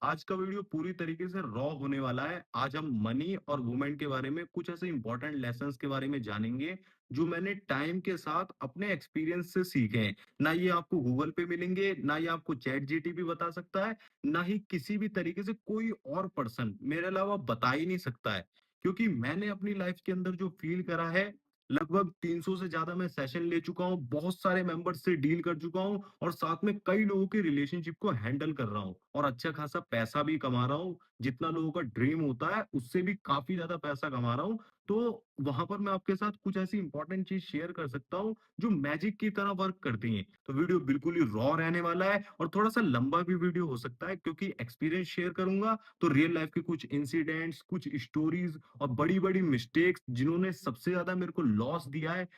आज का वीडियो पूरी तरीके से रॉ होने वाला है। आज हम मनी और वुमेन के बारे में कुछ ऐसे इंपॉर्टेंट लेसन्स के बारे में जानेंगे, जो मैंने टाइम के साथ अपने एक्सपीरियंस से सीखे हैं। ना ये आपको गूगल पे मिलेंगे, ना ये आपको चैट जीटीपी बता सकता है, ना ही किसी भी तरीके से कोई और पर्सन मेरे अलावा बता ही नहीं सकता है। क्योंकि मैंने अपनी लाइफ के अंदर जो फील करा है, लगभग 300 से ज्यादा मैं सेशन ले चुका हूँ, बहुत सारे मेंबर्स से डील कर चुका हूँ और साथ में कई लोगों की रिलेशनशिप को हैंडल कर रहा हूँ और अच्छा खासा पैसा भी कमा रहा हूँ। जितना लोगों का ड्रीम होता है, उससे भी काफ़ी ज़्यादा पैसा कमा रहा हूँ। तो वहाँ पर मैं आपके साथ कुछ ऐसी इंपॉर्टेंट चीज़ शेयर कर सकता हूँ, जो मैजिक की तरह वर्क करती हैं। तो वीडियो बिल्कुल ही रॉ रहने वाला है और थोड़ा-सा लंबा भी वीडियो हो सकता है, क्योंकि एक्सपीरियंस शेयर करूँगा, तो रियल लाइफ के कुछ इंसिडेंट्स, कुछ स्टोरीज़ और बड़ी-बड़ी मिस्टेक्स जिन्होंने सबसे ज़्यादा मेरे को लॉस दिया है।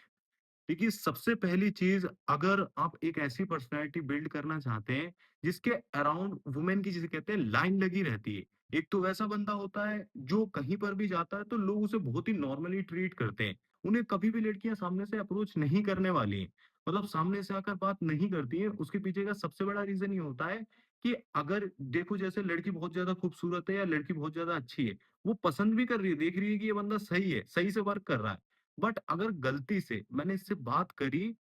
देखिए, सबसे पहली चीज़, अगर आप एक ऐसी पर्सनैलिटी बिल्ड करना चाहते हैं, जिसके अराउंड वुमेन की, जिसे कहते हैं, लाइन लगी रहती है। एक तो वैसा बंदा होता है, जो कहीं पर भी जाता है, तो लोग उसे बहुत ही नॉर्मली ट्रीट करते हैं। उन्हें कभी भी लड़कियाँ सामने से अप्रोच नहीं करने वाली हैं। मतलब सामने से आकर बात नहीं करती हैं, उसके पीछे का सबसे बड़ा रीज़न ये होता है कि अगर देखो, जैसे लड़की बहुत ज़्यादा खूबसूरत है या लड़की बहुत ज़्यादा अच्छी है, वो पसंद भी कर रही है, देख रही है कि ये बंदा सही है, सही से वर्क कर रहा है। बट अगर गलती से मैंने इससे बात करी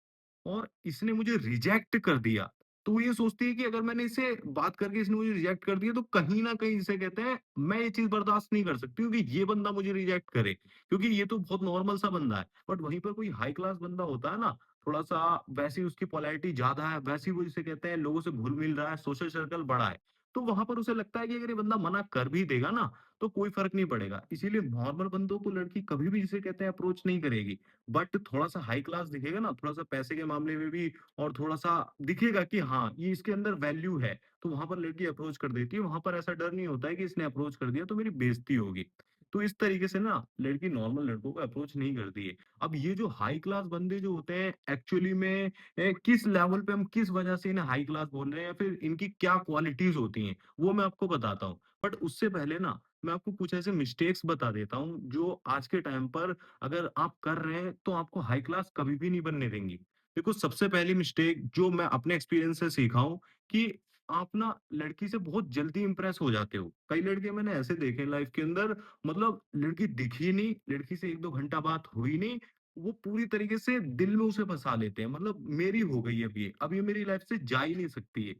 और इसने मुझे रिजेक्ट कर दिया, तो वो ये सोचती है कि अगर मैंने इसे बात करके इसने मुझे रिजेक्ट कर दिया, तो कहीं न कहीं, जिसे कहते हैं, मैं ये चीज़ बर्दाश्त नहीं कर सकती हूँ कि ये बंदा मुझे रिजेक्ट करे, क्योंकि ये तो बहुत नॉर्मल सा बंदा है। बट वहीं पर कोई हाई क्लास बंदा होता है ना, थोड़ा-सा वैसी उसकी पोलैरिटी ज़्यादा है, वैसी वो, जिसे कहते हैं, लोगों से घुल-मिल रहा है, सोशल सर्कल बड़ा है, तो वहाँ पर उसे लगता है कि अगर ये बंदा मना कर भी देगा ना, तो कोई फ़र्क नहीं पड़ेगा। इसीलिए नॉर्मल बंदों को लड़की कभी भी, जिसे कहते हैं, अप्रोच नहीं करेगी। बट थोड़ा-सा हाई क्लास दिखेगा ना, थोड़ा-सा पैसे के मामले में भी, और थोड़ा-सा दिखेगा कि हाँ, ये इसके अंदर वैल्यू है, तो वहाँ पर लड़की अप्रोच कर देती है। वहाँ पर ऐसा डर नहीं होता है कि इसने अप्रोच कर दिया तो मेरी बेइज़्ज़ती होगी। तो इस तरीके से ना लड़की नॉर्मल लड़कों को अप्रोच नहीं करती है। अब ये जो हाई क्लास बंदे जो होते हैं, एक्चुअली में किस लेवल पे, हम किस वजह से इन्हें हाई क्लास बोल रहे हैं या फिर इनकी क्या क्वालिटीज़ होती हैं, वो मैं आपको बताता हूँ। बट उससे पहले ना, मैं आपको कुछ ऐसे मिस्टेक्स बता देता हूँ, जो आज के टाइम पर अगर आप कर रहे हैं, तो आपको हाई क्लास कभी भी नहीं बनने देंगी। देखो, सबसे पहली मिस्टेक जो मैं अपने एक्सपीरियंस से सीखा हूँ, कि आप ना लड़की से बहुत जल्दी इंप्रेस हो जाते हो। कई लड़के मैंने ऐसे देखे लाइफ के अंदर, मतलब लड़की दिखी नहीं, लड़की से 1-2 घंटा बात हुई नहीं, वो पूरी तरीके से दिल में उसे बसा लेते हैं। मतलब मेरी हो गई अब ये मेरी लाइफ से जा ही नहीं सकती है।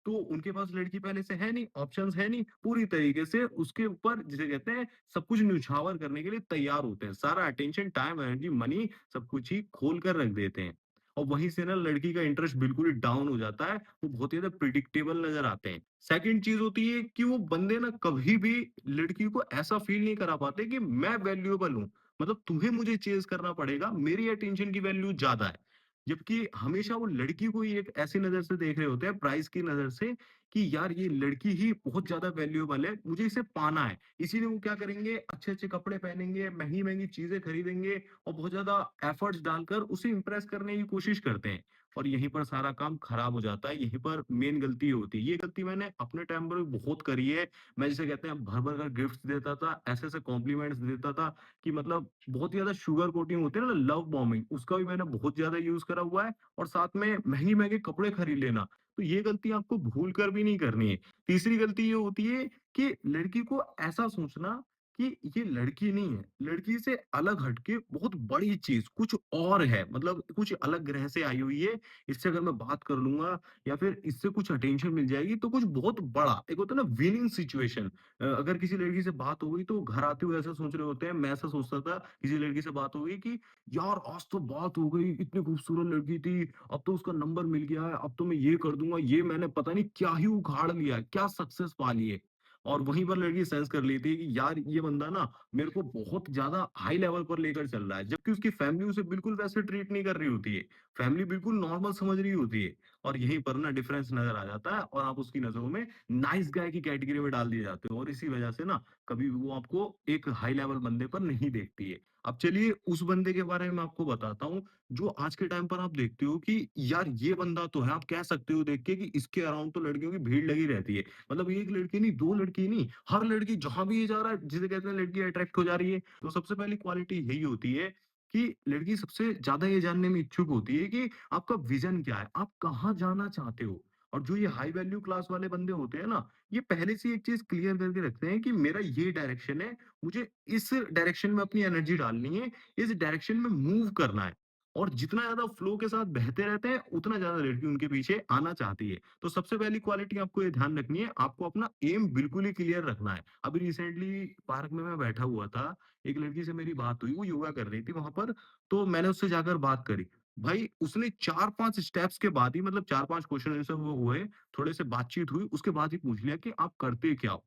तो उनके पास लड़की पहले से है नहीं, ऑप्शंस है नहीं, पूरी तरीके से उसके ऊपर, जिसे कहते हैं, सब कुछ न्यौछावर करने के लिए तैयार होते हैं। सारा अटेंशन, टाइम, एनर्जी, मनी, सब कुछ ही खोल कर रख देते हैं। और वहीं से ना लड़की का इंटरेस्ट बिल्कुल ही डाउन हो जाता है, वो बहुत ही ज़्यादा प्रिडिक्टेबल नज़र आते हैं। सेकंड चीज़ होती है कि वो बंदे ना कभी भी लड़की को ऐसा फ़ील नहीं करा पाते कि मैं वैल्यूएबल हूँ। मतलब तुम्हें मुझे चेज़ करना पड़ेगा, मेरी अटेंशन की वैल्यू ज़्यादा है। जबकि हमेशा वो लड़की को ही एक ऐसी नज़र से देख रहे होते हैं, प्राइस की नज़र से, कि यार ये लड़की ही बहुत ज़्यादा वैल्यूएबल है, मुझे इसे पाना है। इसीलिए वो क्या करेंगे, अच्छे-अच्छे कपड़े पहनेंगे, महँगी-महँगी चीज़ें खरीदेंगे और बहुत ज़्यादा एफर्ट्स डालकर उसे इम्प्रेस करने की कोशिश करते हैं। और यहीं पर सारा काम खराब हो जाता है, यहीं पर मेन गलती होती है। ये गलती मैंने अपने टाइम पर भी बहुत करी है। मैं, जिसे कहते हैं, भर-भर कर गिफ्ट्स देता था, ऐसे-ऐसे कॉम्प्लीमेंट्स देता था कि मतलब बहुत ही ज़्यादा शुगर कोटिंग होती है ना, लव बॉम्बिंग, उसका भी मैंने बहुत ज़्यादा यूज़ करा हुआ है। और साथ में महँगे-महँगे कपड़े खरीद लेना। तो ये गलती आपको भूल कर भी नहीं करनी है। तीसरी गलती ये होती है कि लड़की को ऐसा सोचना कि ये लड़की नहीं है, लड़की से अलग हटके बहुत बड़ी चीज़ कुछ और है, मतलब कुछ अलग ग्रह से आई हुई है, इससे अगर मैं बात कर लूँगा या फिर इससे कुछ अटेंशन मिल जाएगी, तो कुछ बहुत बड़ा, एक होता है ना विनिंग सिचुएशन। अगर किसी लड़की से बात हो गई, तो घर आते हुए ऐसा सोच रहे होते हैं, मैं ऐसा सोचता था, किसी लड़की से बात हो गई कि यार आज तो बात हो गई, इतनी खूबसूरत लड़की थी, अब तो उसका नंबर मिल गया है, अब तो मैं ये कर दूँगा, ये मैंने पता नहीं क्या ही उखाड़ लिया है, क्या सक्सेस पा ली है। और वहीं पर लड़की सेंस कर लेती है कि यार ये बंदा ना मेरे को बहुत ज़्यादा हाई लेवल पर लेकर चल रहा है, जबकि उसकी फैमिली उसे बिल्कुल वैसे ट्रीट नहीं कर रही होती है। फैमिली बिल्कुल नॉर्मल समझ रही होती है और यहीं पर ना डिफरेंस नज़र आ जाता है और आप उसकी नज़रों में नाइस गाय की कैटेगरी में डाल दिए जाते हो और इसी वजह से ना कभी भी वो आपको एक हाई लेवल बंदे पर नहीं देखती है। अब चलिए उस बंदे के बारे में आपको बताता हूँ, जो आज के टाइम पर आप देखते हो कि यार ये बंदा तो है, आप कह सकते हो देख के कि इसके अराउंड तो लड़कियों की भीड़ लगी रहती है। मतलब एक लड़की नहीं, 2 लड़की नहीं, हर लड़की जहाँ भी ये जा रहा है, जिसे कहते हैं लड़की अट्रैक्ट हो जा रही है। तो सबसे पहली क्वालिटी यही होती है कि लड़की सबसे ज़्यादा ये जानने में इच्छुक होती है कि आपका विज़न क्या है? आप कहाँ जाना चाहते हो? और जो ये हाई वैल्यू क्लास वाले बंदे होते हैं ना, ये पहले से ही एक चीज़ क्लियर करके रखते हैं कि मेरा ये डायरेक्शन है, मुझे इस डायरेक्शन में अपनी एनर्जी डालनी है, इस डायरेक्शन में मूव करना है। और जितना ज़्यादा फ्लो के साथ बहते रहते हैं, उतना ज़्यादा लड़की उनके पीछे आना चाहती है। तो सबसे पहली क्वालिटी आपको ये ध्यान रखनी है, आपको अपना एम बिल्कुल ही क्लियर रखना है। अभी रिसेंटली पार्क में मैं बैठा हुआ था, एक लड़की से मेरी बात हुई, वो योगा कर रही थी वहाँ पर, तो मैंने उससे जाकर बात करी। भाई उसने 4-5 स्टेप्स के बाद ही, मतलब 4-5 क्वेश्चन आंसर वो हुए, थोड़े से बातचीत हुई, उसके बाद ही पूछ लिया कि आप करते क्या हो?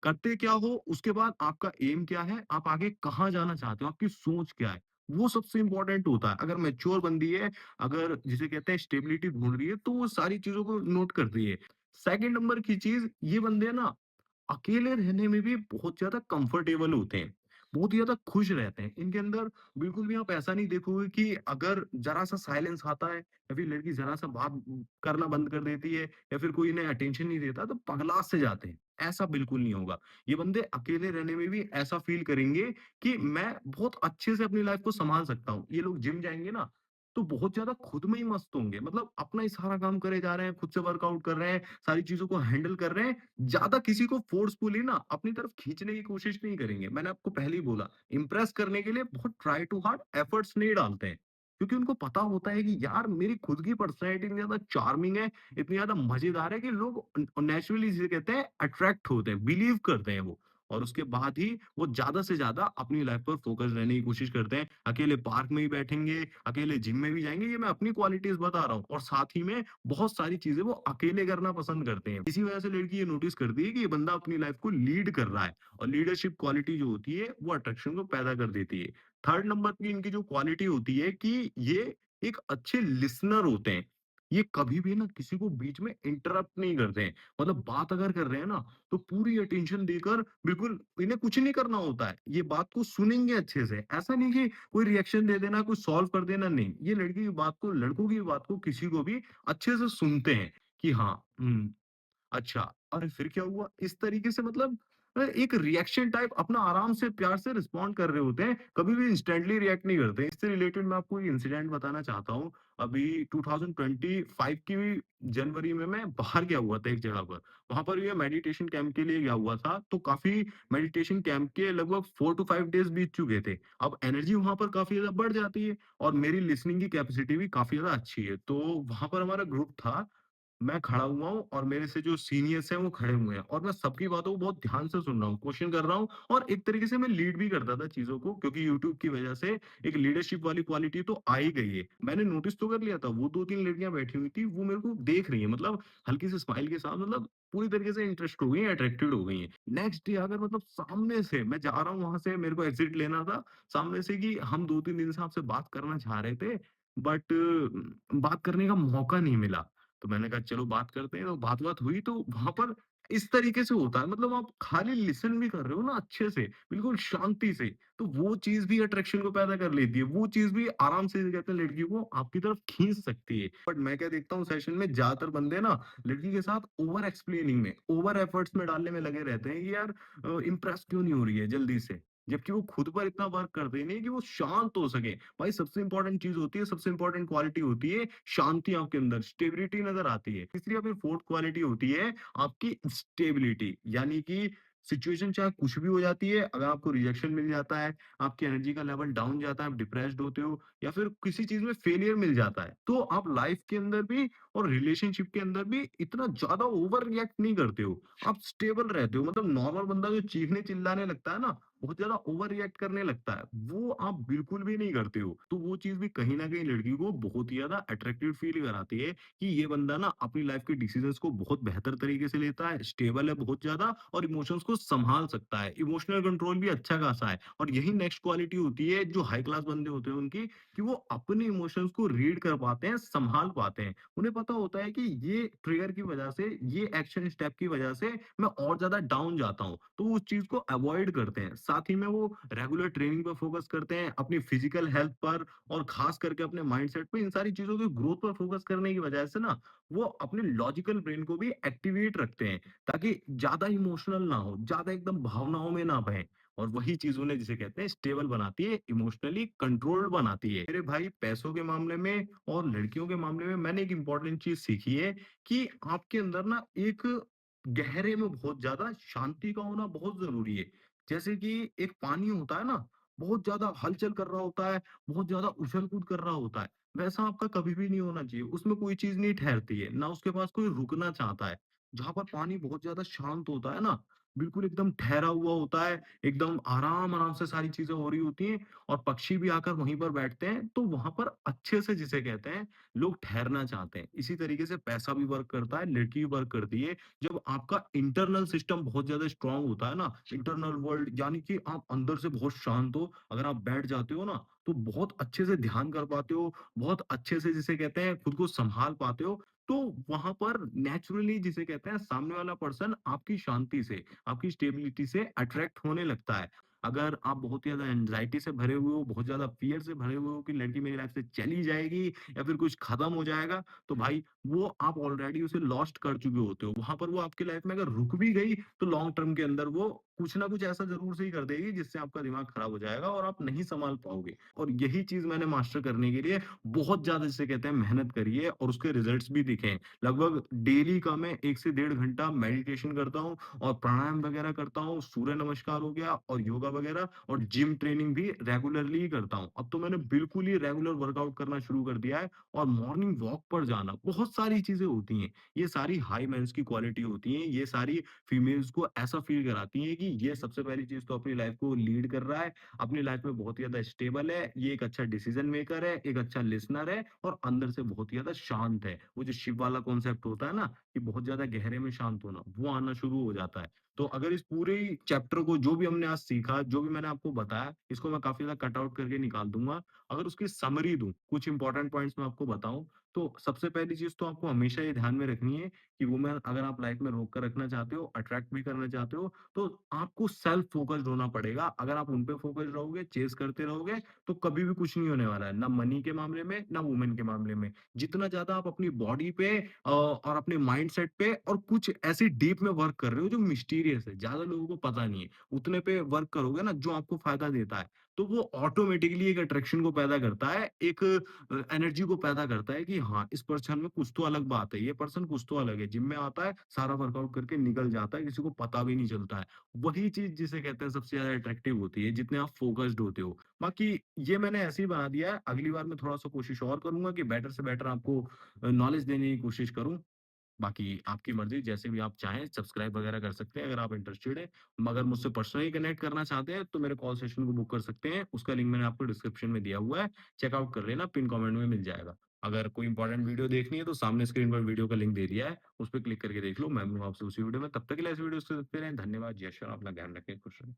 करते क्या हो? उसके बाद आपका एम क्या है? आप आगे कहाँ जाना चाहते हो? आपकी सोच क्या है? वो सबसे इम्पोर्टेंट होता है। अगर मैच्योर बंदी है, अगर जिसे कहते हैं स्टेबिलिटी ढूँढ रही है, तो वो सारी चीज़ों को नोट करती है। सेकंड नंबर की चीज़, ये बंदे ना अकेले रहने में भी बहुत ज़्यादा कंफर्टेबल होते हैं, बहुत ही ज़्यादा खुश रहते हैं। इनके अंदर बिल्कुल भी आप ऐसा नहीं देखोगे कि अगर ज़रा-सा साइलेंस आता है या फिर लड़की ज़रा-सा बात करना बंद कर देती है या फिर कोई इन्हें अटेंशन नहीं देता तो पगला से जाते हैं। ऐसा बिल्कुल नहीं होगा। ये बंदे अकेले रहने में भी ऐसा फ़ील करेंगे कि मैं बहुत अच्छे से अपनी लाइफ़ को सँभाल सकता हूँ। ये लोग जिम जाएँगे ना, तो बहुत ज़्यादा खुद में ही मस्त होंगे। मतलब अपना ही सारा काम करे जा रहे हैं, खुद से वर्कआउट कर रहे हैं, सारी चीज़ों को हैंडल कर रहे हैं, ज़्यादा किसी को फोर्सफुली ना अपनी तरफ खींचने की कोशिश नहीं करेंगे। मैंने आपको पहले ही बोला, इम्प्रेस करने के लिए बहुत ट्राई टू हार्ड एफर्ट्स नहीं डालते हैं। क्योंकि उनको पता होता है कि यार मेरी खुद की पर्सनैलिटी इतनी ज़्यादा चार्मिंग है, इतनी ज़्यादा मज़ेदार है कि लोग नेचुरली जिसे कहते हैं अट्रैक्ट होते हैं, बिलीव करते हैं वो। और उसके बाद ही वो ज़्यादा से ज़्यादा अपनी लाइफ़ पर फोकस रहने की कोशिश करते हैं। अकेले पार्क में ही बैठेंगे, अकेले जिम में भी जाएँगे, ये मैं अपनी क्वालिटीज़ बता रहा हूँ। और साथ ही में बहुत सारी चीज़ें वो अकेले करना पसंद करते हैं। इसी वजह से लड़की ये नोटिस करती है कि ये बंदा अपनी लाइफ को लीड कर रहा है और लीडरशिप क्वालिटी जो होती है वो अट्रैक्शन को पैदा कर देती है। थर्ड नंबर की इनकी जो क्वालिटी होती है कि ये एक अच्छे लिसनर होते हैं। ये कभी भी ना किसी को बीच में इंटरप्ट नहीं करते हैं। मतलब बात अगर कर रहे हैं ना, तो पूरी अटेंशन देकर बिल्कुल इन्हें कुछ नहीं करना होता है। ये बात को सुनेंगे अच्छे से। ऐसा नहीं कि कोई रिएक्शन दे देना, कुछ सॉल्व कर देना, नहीं। ये लड़की की बात को, लड़कों की बात को किसी को भी अच्छे से सुनते हैं कि हाँ, अच्छा, अरे फिर क्या हुआ? इस तरीके से मतलब एक रिएक्शन टाइप अपना आराम से प्यार से रिस्पॉन्ड कर रहे होते हैं, कभी भी इंस्टेंटली रिएक्ट नहीं करते। इससे रिलेटेड मैं आपको एक इंसिडेंट बताना चाहता हूँ। अभी 2025 की जनवरी में मैं बाहर गया हुआ था एक जगह पर। वहाँ पर ये मेडिटेशन कैंप के लिए गया हुआ था, तो काफ़ी मेडिटेशन कैंप के लगभग 4 टू 5 डेज़ बीत चुके थे। अब एनर्जी वहाँ पर काफ़ी ज़्यादा बढ़ जाती है और मेरी लिसनिंग की कैपेसिटी भी काफ़ी ज़्यादा अच्छी है। तो वहाँ पर हमारा ग्रुप था, मैं खड़ा हुआ हूँ और मेरे से जो सीनियर्स हैं वो खड़े हुए हैं और मैं सबकी बातों को बहुत ध्यान से सुन रहा हूँ, क्वेश्चन कर रहा हूँ और एक तरीके से मैं लीड भी करता था चीज़ों को, क्योंकि यूट्यूब की वजह से एक लीडरशिप वाली क्वालिटी तो आ ही गई है। मैंने नोटिस तो कर लिया था, वो 2-3 लड़कियाँ बैठी हुई थी, वो मेरे को देख रही हैं, मतलब हल्की सी स्माइल के साथ, मतलब पूरी तरीके से इंटरेस्ट हो गई हैं, अट्रैक्टेड हो गई हैं। नेक्स्ट डे अगर मतलब सामने से मैं जा रहा हूँ वहाँ से, मेरे को एग्ज़िट लेना था, सामने से कि हम 2-3 दिन से आपसे बात करना चाह रहे थे, बट बात करने का मौका नहीं मिला। तो मैंने कहा चलो बात करते हैं, तो बात-वात हुई तो वहाँ पर इस तरीके से होता है, मतलब आप खाली लिसन भी कर रहे हो ना अच्छे से, बिल्कुल शांति से, तो वो चीज़ भी अट्रैक्शन को पैदा कर लेती है। वो चीज़ भी आराम से कहते हैं लड़की को आपकी तरफ खींच सकती है। बट मैं क्या देखता हूँ सेशन में ज़्यादातर बंदे ना लड़की के साथ ओवर एक्सप्लेनिंग में, ओवर एफर्ट्स में डालने में लगे रहते हैं कि यार इम्प्रेस क्यों नहीं हो रही है जल्दी से? जबकि वो खुद पर इतना वर्क करते ही नहीं कि वो शांत हो सके। भाई सबसे इंपॉर्टेंट चीज़ होती है, सबसे इंपॉर्टेंट क्वालिटी होती है शांति आपके अंदर, स्टेबिलिटी नज़र आती है। तीसरी या फिर फोर्थ क्वालिटी होती है आपकी स्टेबिलिटी, यानी कि सिचुएशन चाहे कुछ भी हो जाती है, अगर आपको रिजेक्शन मिल जाता है, आपकी एनर्जी का लेवल डाउन जाता है, आप डिप्रेस्ड होते हो या फिर किसी चीज़ में फेलियर मिल जाता है, तो आप लाइफ के अंदर भी और रिलेशनशिप के अंदर भी इतना ज़्यादा ओवर रिएक्ट नहीं करते हो। आप स्टेबल रहते हो, मतलब नॉर्मल बंदा जो चीखने-चिल्लाने लगता है ना, बहुत ज़्यादा ओवर रिएक्ट करने लगता है, वो आप बिल्कुल भी नहीं करते हो। तो वो चीज़ भी कहीं न कहीं लड़की को बहुत ही ज़्यादा अट्रैक्टिव फील कराती है कि ये बंदा ना अपनी लाइफ़ के डिसीज़न्स को बहुत बेहतर तरीके से लेता है, स्टेबल है बहुत ज़्यादा और इमोशंस को सँभाल सकता है। इमोशनल कंट्रोल भी अच्छा खासा है और यही नेक्स्ट क्वालिटी होती है जो हाई क्लास बंदे होते हैं उनकी, कि वो अपने इमोशंस को रीड कर पाते हैं, सँभाल पाते हैं। उन्हें पता होता है कि ये ट्रिगर की वजह से, ये एक्शन स्टेप की वजह से मैं और ज़्यादा डाउन जाता हूँ, तो वो उस चीज़ को अवॉइड करते हैं। साथ ही में वो रेगुलर ट्रेनिंग पर फोकस करते हैं, अपनी फिजिकल हेल्थ पर और खास करके अपने माइंडसेट पे, इन सारी चीज़ों की ग्रोथ पर फोकस करने की वजह से ना, वो अपने लॉजिकल ब्रेन को भी एक्टिवेट रखते हैं, ताकि ज़्यादा इमोशनल ना हो, ज़्यादा एकदम भावनाओं में ना बहें। और वही चीज़ उन्हें जिसे कहते हैं स्टेबल बनाती है, इमोशनली कंट्रोल्ड बनाती है। मेरे भाई पैसों के मामले में और लड़कियों के मामले में मैंने एक इम्पोर्टेंट चीज़ सीखी है कि आपके अंदर ना एक गहरे में बहुत ज़्यादा शांति का होना बहुत ज़रूरी है। जैसे कि एक पानी होता है ना, बहुत ज़्यादा हलचल कर रहा होता है, बहुत ज़्यादा उछल-कूद कर रहा होता है, वैसा आपका कभी भी नहीं होना चाहिए। उसमें कोई चीज़ नहीं ठहरती है, ना उसके पास कोई रुकना चाहता है। जहाँ पर पानी बहुत ज़्यादा शांत होता है ना, बिल्कुल एकदम ठहरा हुआ होता है, एकदम आराम-आराम से सारी चीज़ें हो रही होती हैं और पक्षी भी आकर वहीं पर बैठते हैं, तो वहाँ पर अच्छे से जिसे कहते हैं, लोग ठहरना चाहते हैं। इसी तरीके से पैसा भी वर्क करता है, लड़की भी वर्क करती है। जब आपका इंटरनल सिस्टम बहुत ज़्यादा स्ट्रॉन्ग होता है ना, इंटरनल वर्ल्ड यानी कि आप अंदर से बहुत शांत हो, अगर आप बैठ जाते हो ना, तो बहुत अच्छे से ध्यान कर पाते हो, बहुत अच्छे से जिसे कहते हैं खुद को सँभाल पाते हो, तो वहाँ पर नेचुरली जिसे कहते हैं सामने वाला पर्सन आपकी शांति से, आपकी स्टेबिलिटी से अट्रैक्ट होने लगता है। अगर आप बहुत ही ज़्यादा एंग्ज़ायटी से भरे हुए हो, बहुत ज़्यादा फ़ियर से भरे हुए हो कि लड़की मेरी लाइफ़ से चली जाएगी या फिर कुछ खत्म हो जाएगा, तो भाई वो आप ऑलरेडी उसे लॉस्ट कर चुके होते हो। वहाँ पर वो आपकी लाइफ़ में अगर रुक भी गई, तो लॉन्ग टर्म के अंदर वो कुछ ना कुछ ऐसा ज़रूर से ही कर देगी जिससे आपका दिमाग खराब हो जाएगा और आप नहीं सँभाल पाओगे। और यही चीज़ मैंने मास्टर करने के लिए बहुत ज़्यादा जिसे कहते हैं मेहनत करी है और उसके रिज़ल्ट्स भी दिखे हैं। लगभग डेली का मैं 1 से डेढ़ घंटा मेडिटेशन करता हूँ और प्राणायाम वगैरह करता हूँ, सूर्य नमस्कार हो गया और योगा वगैरह और जिम ट्रेनिंग भी रेगुलरली ही करता हूँ। अब तो मैंने बिल्कुल ही रेगुलर वर्कआउट करना शुरू कर दिया है और मॉर्निंग वॉक पर जाना, बहुत सारी चीज़ें होती हैं। ये सारी हाई मेंस की क्वालिटी होती हैं, ये सारी फीमेल्स को ऐसा फ़ील कराती हैं कि ये सबसे पहली चीज़ तो अपनी लाइफ़ को लीड कर रहा है, अपनी लाइफ़ में बहुत ही ज़्यादा स्टेबल है, ये एक अच्छा डिसीज़न मेकर है, एक अच्छा लिसनर है और अंदर से बहुत ही ज़्यादा शांत है। वो जो शिव वाला कॉन्सेप्ट होता है ना, कि बहुत ज़्यादा गहरे में शांत होना, वो आना शुरू हो जाता है। तो अगर इस पूरे चैप्टर को जो भी हमने आज सीखा, जो भी मैंने आपको बताया, इसको मैं काफ़ी ज़्यादा कट आउट करके निकाल दूँगा। अगर उसकी समरी दूँ, कुछ इंपॉर्टेंट पॉइंट्स मैं आपको बताऊँ, तो सबसे पहली चीज़ तो आपको हमेशा ये ध्यान में रखनी है कि वुमेन अगर आप लाइफ़ में रोक कर रखना चाहते हो, अट्रैक्ट भी करना चाहते हो, तो आपको सेल्फ फोकस्ड होना पड़ेगा। अगर आप उन पे फोकस्ड रहोगे, चेज़ करते रहोगे, तो कभी भी कुछ नहीं होने वाला है, ना मनी के मामले में, ना वुमेन के मामले में। जितना ज़्यादा आप अपनी बॉडी पे और अपने माइंडसेट पे और कुछ ऐसी डीप में वर्क कर रहे हो जो मिस्टीरियस है, ज़्यादा लोगों को पता नहीं है, उतने पे वर्क करोगे ना जो आपको फ़ायदा देता है, तो वो ऑटोमैटिकली एक अट्रैक्शन को पैदा करता है, एक एनर्जी को पैदा करता है कि हाँ, इस पर्सन में कुछ तो अलग बात है, ये पर्सन कुछ तो अलग है। जिम में आता है, सारा वर्कआउट करके निकल जाता है, किसी को पता भी नहीं चलता है। वही चीज़ जिसे कहते हैं सबसे ज़्यादा अट्रैक्टिव होती है, जितने आप फ़ोकस्ड होते हो। बाकी ये मैंने ऐसे ही बना दिया है, अगली बार मैं थोड़ा-सा कोशिश और करूँगा कि बेटर से बेटर आपको नॉलेज देने की कोशिश करूँ। बाकी आपकी मर्ज़ी, जैसे भी आप चाहें सब्सक्राइब वगैरह कर सकते हैं अगर आप इंटरेस्टेड हैं। मगर मुझसे पर्सनली कनेक्ट करना चाहते हैं तो मेरे कॉल सेशन को बुक कर सकते हैं। उसका लिंक मैंने आपको डिस्क्रिप्शन में दिया हुआ है। चेकआउट कर लेना, पिन कमेंट में मिल जाएगा। अगर कोई इंपॉर्टेंट वीडियो देखनी है तो सामने स्क्रीन पर वीडियो का लिंक दे दिया है। उस पे क्लिक करके देख लो। मैं मिलूँगा आपसे उसी वीडियो में। तब तक के लिए इस वीडियो को देखते रहें। धन्यवाद। जय श्री राम। अपना ध्यान रखें। खुश रहें।